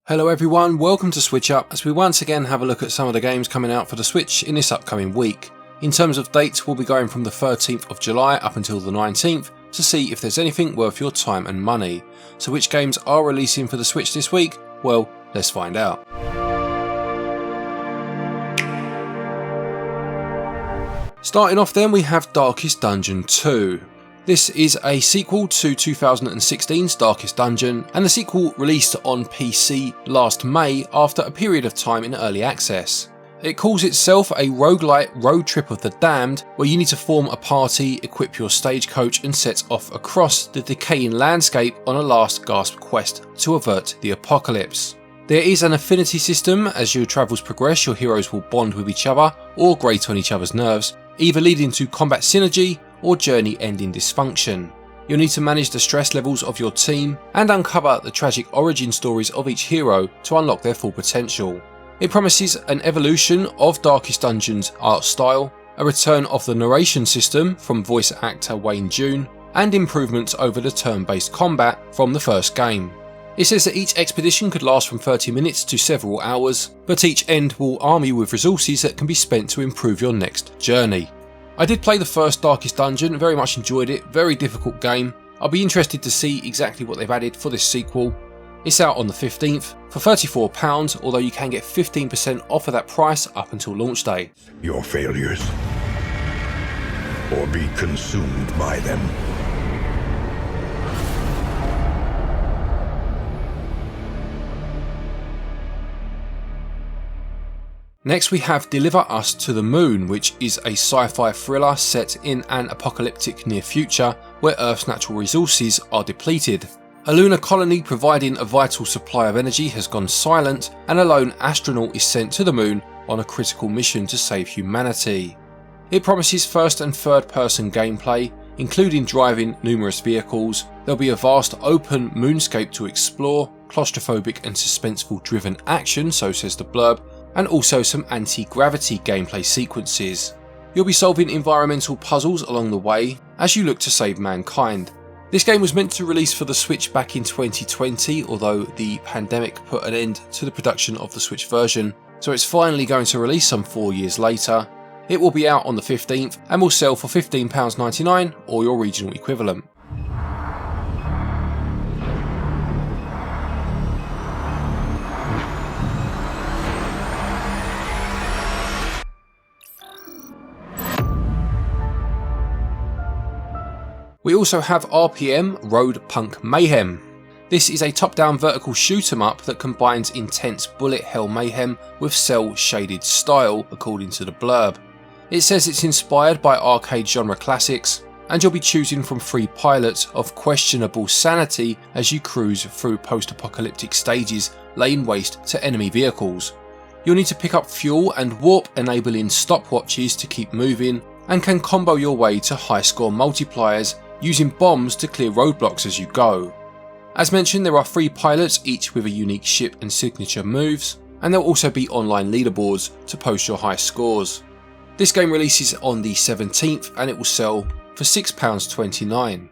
Hello everyone, welcome to SwitchUp as we once again have a look at some of the games coming out for the Switch in this upcoming week. In terms of dates, we'll be going from the 13th of July up until the 19th to see if there's anything worth your time and money. So which games are releasing for the Switch this week? Well, let's find out. Starting off then, we have Darkest Dungeon 2. This is a sequel to 2016's Darkest Dungeon, and the sequel released on PC last May after a period of time in early access. It calls itself a roguelite road trip of the damned, where you need to form a party, equip your stagecoach and set off across the decaying landscape on a last gasp quest to avert the apocalypse. There is an affinity system. As your travels progress, your heroes will bond with each other or grate on each other's nerves, either leading to combat synergy or journey-ending dysfunction. You'll need to manage the stress levels of your team and uncover the tragic origin stories of each hero to unlock their full potential. It promises an evolution of Darkest Dungeon's art style, a return of the narration system from voice actor Wayne June, and improvements over the turn-based combat from the first game. It says that each expedition could last from 30 minutes to several hours, but each end will arm you with resources that can be spent to improve your next journey. I did play the first Darkest Dungeon, very much enjoyed it, very difficult game. I'll be interested to see exactly what they've added for this sequel. It's out on the 15th for £34, although you can get 15% off of that price up until launch day. Your failures, or be consumed by them. Next we have Deliver Us to the Moon, which is a sci-fi thriller set in an apocalyptic near future where Earth's natural resources are depleted. A lunar colony providing a vital supply of energy has gone silent, and a lone astronaut is sent to the moon on a critical mission to save humanity. It promises first and third person gameplay, including driving numerous vehicles. There'll be a vast open moonscape to explore, claustrophobic and suspenseful driven action, so says the blurb, and also some anti-gravity gameplay sequences. You'll be solving environmental puzzles along the way as you look to save mankind. This game was meant to release for the Switch back in 2020, although the pandemic put an end to the production of the Switch version, so it's finally going to release some 4 years later. It will be out on the 15th and will sell for £15.99 or your regional equivalent. We also have RPM Road Punk Mayhem. This is a top-down vertical shoot-'em-up that combines intense bullet hell mayhem with cel-shaded style, according to the blurb. It says it's inspired by arcade genre classics, and you'll be choosing from 3 pilots of questionable sanity as you cruise through post-apocalyptic stages laying waste to enemy vehicles. You'll need to pick up fuel and warp, enabling stopwatches to keep moving, and can combo your way to high-score multipliers using bombs to clear roadblocks as you go. As mentioned, there are 3 pilots, each with a unique ship and signature moves, and there will also be online leaderboards to post your high scores. This game releases on the 17th and it will sell for £6.29.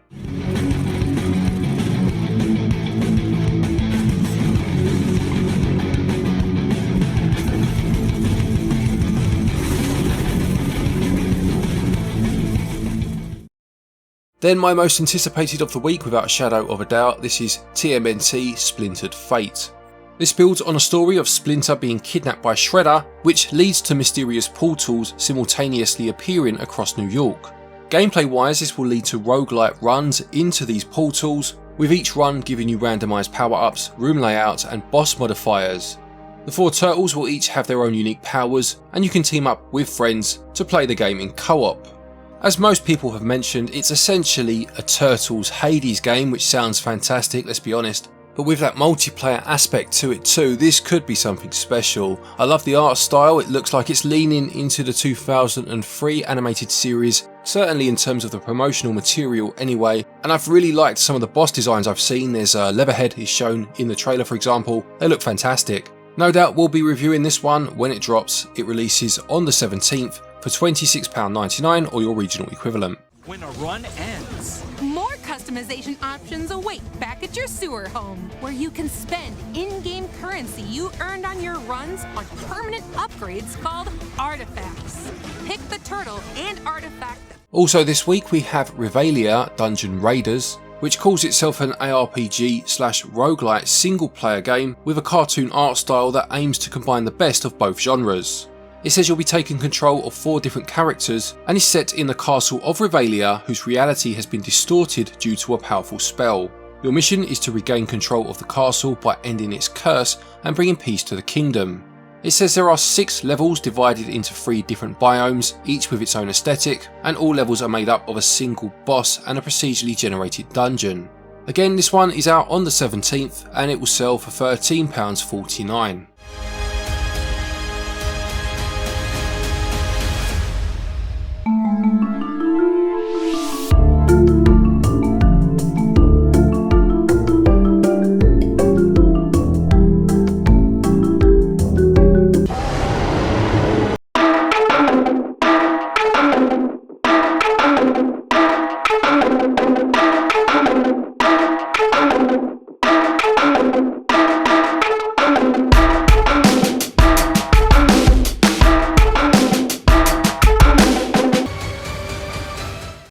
Then my most anticipated of the week, without a shadow of a doubt, this is TMNT Splintered Fate. This builds on a story of Splinter being kidnapped by Shredder, which leads to mysterious portals simultaneously appearing across New York. Gameplay wise, this will lead to roguelike runs into these portals, with each run giving you randomised power-ups, room layouts and boss modifiers. The 4 turtles will each have their own unique powers, and you can team up with friends to play the game in co-op. As most people have mentioned, it's essentially a Turtles Hades game, which sounds fantastic, let's be honest, but with that multiplayer aspect to it too, this could be something special. I love the art style, it looks like it's leaning into the 2003 animated series, certainly in terms of the promotional material anyway, and I've really liked some of the boss designs I've seen. There's Leatherhead is shown in the trailer for example, they look fantastic. No doubt we'll be reviewing this one when it drops. It releases on the 17th for £26.99 or your regional equivalent. When a run ends, more customers customization options await back at your sewer home, where you can spend in-game currency you earned on your runs on permanent upgrades called artifacts. Pick the turtle and artifact. Also this week we have Rivalia Dungeon Raiders, which calls itself an ARPG/roguelite single player game with a cartoon art style that aims to combine the best of both genres. It says you'll be taking control of 4 different characters and is set in the castle of Rivalia, whose reality has been distorted due to a powerful spell. Your mission is to regain control of the castle by ending its curse and bringing peace to the kingdom. It says there are 6 levels divided into 3 different biomes, each with its own aesthetic, and all levels are made up of a single boss and a procedurally generated dungeon. Again, this one is out on the 17th and it will sell for £13.49.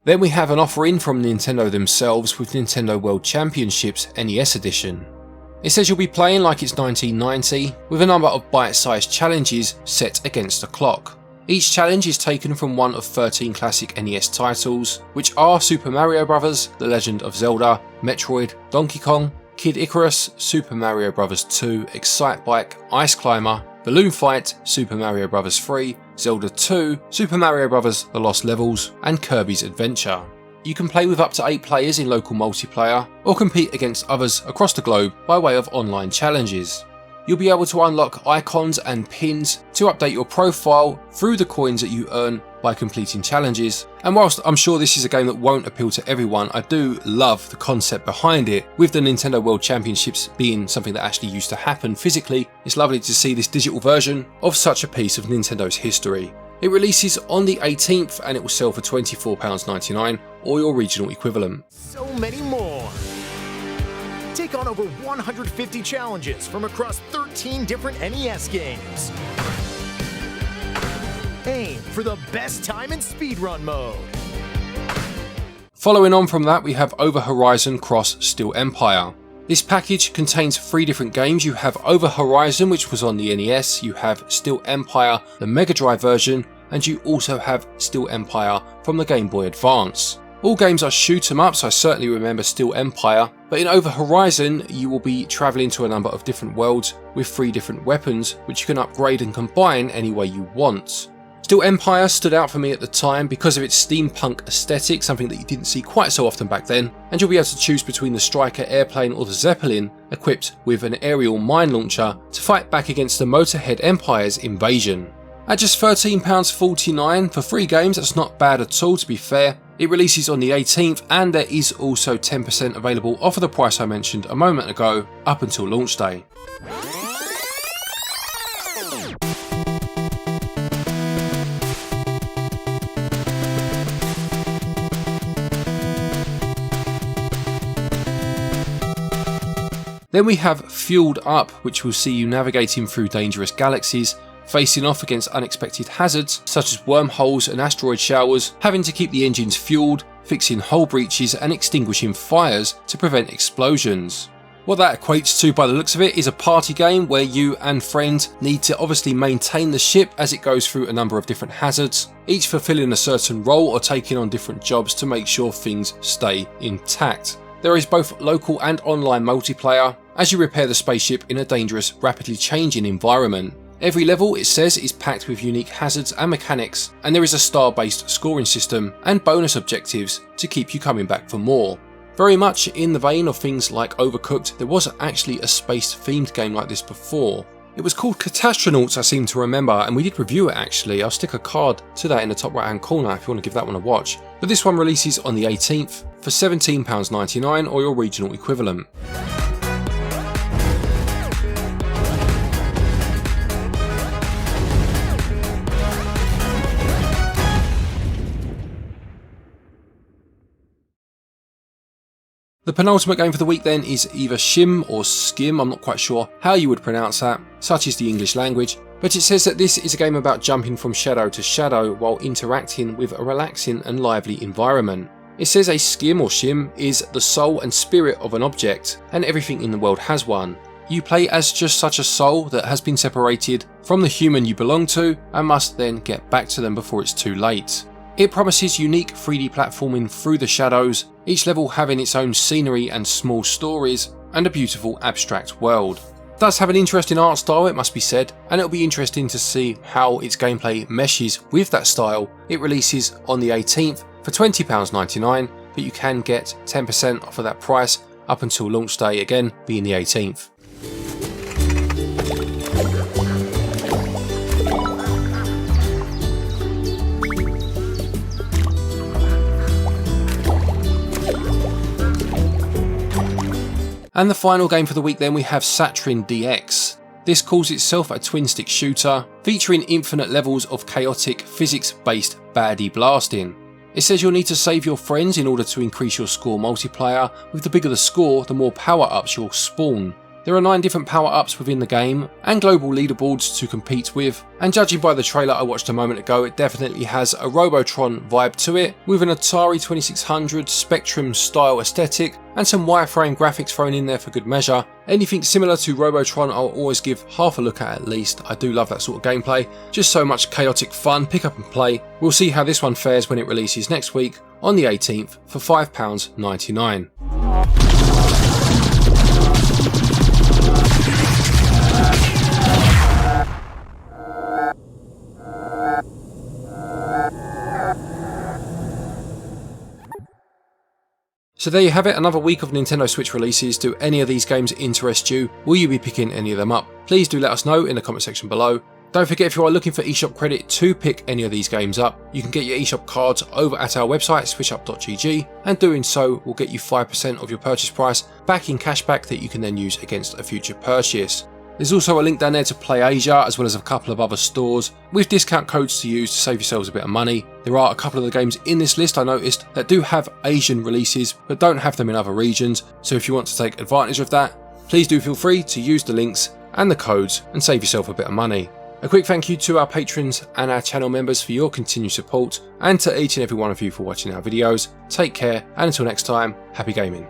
Then we have an offer in from Nintendo themselves with Nintendo World Championships NES Edition. It says you'll be playing like it's 1990, with a number of bite-sized challenges set against a clock. Each challenge is taken from one of 13 classic NES titles, which are Super Mario Bros., The Legend of Zelda, Metroid, Donkey Kong, Kid Icarus, Super Mario Bros. 2, Excite Bike, Ice Climber, Balloon Fight, Super Mario Bros. 3, Zelda 2, Super Mario Bros. The Lost Levels, and Kirby's Adventure. You can play with up to 8 players in local multiplayer, or compete against others across the globe by way of online challenges. You'll be able to unlock icons and pins to update your profile through the coins that you earn by completing challenges. And whilst I'm sure this is a game that won't appeal to everyone, I do love the concept behind it. With the Nintendo World Championships being something that actually used to happen physically, it's lovely to see this digital version of such a piece of Nintendo's history. It releases on the 18th and it will sell for £24.99 or your regional equivalent. So many more! Take on over 150 challenges from across 13 different NES games. Aim for the best time in speedrun mode. Following on from that, we have Over Horizon Cross Steel Empire. This package contains 3 different games. You have Over Horizon, which was on the NES, you have Steel Empire, the Mega Drive version, and you also have Steel Empire from the Game Boy Advance. All games are shoot 'em ups. I certainly remember Steel Empire, but in Over Horizon you will be travelling to a number of different worlds with 3 different weapons which you can upgrade and combine any way you want. Steel Empire stood out for me at the time because of its steampunk aesthetic, something that you didn't see quite so often back then, and you'll be able to choose between the Striker airplane or the Zeppelin, equipped with an aerial mine launcher to fight back against the Motorhead Empire's invasion. At just £13.49 for 3 games, that's not bad at all, to be fair. It releases on the 18th and there is also 10% available off of the price I mentioned a moment ago up until launch day. Then we have Fueled Up, which will see you navigating through dangerous galaxies, facing off against unexpected hazards such as wormholes and asteroid showers, having to keep the engines fueled, fixing hull breaches and extinguishing fires to prevent explosions. What that equates to by the looks of it is a party game where you and friends need to obviously maintain the ship as it goes through a number of different hazards, each fulfilling a certain role or taking on different jobs to make sure things stay intact. There is both local and online multiplayer as you repair the spaceship in a dangerous, rapidly changing environment. Every level, it says, is packed with unique hazards and mechanics, and there is a star-based scoring system and bonus objectives to keep you coming back for more. Very much in the vein of things like Overcooked, there was actually a space-themed game like this before. It was called Catastronauts, I seem to remember, and we did review it actually. I'll stick a card to that in the top right hand corner if you want to give that one a watch. But this one releases on the 18th for £17.99 or your regional equivalent. The penultimate game for the week then is either SCHiM or SCHiM, I'm not quite sure how you would pronounce that, such is the English language, but it says that this is a game about jumping from shadow to shadow while interacting with a relaxing and lively environment. It says a SCHiM or SCHiM is the soul and spirit of an object, and everything in the world has one. You play as just such a soul that has been separated from the human you belong to and must then get back to them before it's too late. It promises unique 3D platforming through the shadows, each level having its own scenery and small stories, and a beautiful abstract world. It does have an interesting art style, it must be said, and it'll be interesting to see how its gameplay meshes with that style. It releases on the 18th for £20.99, but you can get 10% off of that price up until launch day, again being the 18th. And the final game for the week then we have Satryn DX. This calls itself a twin-stick shooter, featuring infinite levels of chaotic physics-based baddie blasting. It says you'll need to save your friends in order to increase your score multiplier. With the bigger the score, the more power-ups you'll spawn. There are 9 different power-ups within the game, and global leaderboards to compete with, and judging by the trailer I watched a moment ago, it definitely has a Robotron vibe to it, with an Atari 2600 Spectrum style aesthetic, and some wireframe graphics thrown in there for good measure. Anything similar to Robotron I'll always give half a look at least. I do love that sort of gameplay, just so much chaotic fun, pick up and play. We'll see how this one fares when it releases next week on the 18th for £5.99. So there you have it, another week of Nintendo Switch releases. Do any of these games interest you? Will you be picking any of them up? Please do let us know in the comment section below. Don't forget, if you are looking for eShop credit to pick any of these games up, you can get your eShop cards over at our website SwitchUp.gg, and doing so will get you 5% of your purchase price back in cashback that you can then use against a future purchase. There's also a link down there to Play Asia, as well as a couple of other stores with discount codes to use to save yourselves a bit of money. There are a couple of the games in this list I noticed that do have Asian releases but don't have them in other regions, so if you want to take advantage of that, please do feel free to use the links and the codes and save yourself a bit of money. A quick thank you to our patrons and our channel members for your continued support, and to each and every one of you for watching our videos. Take care, and until next time, happy gaming.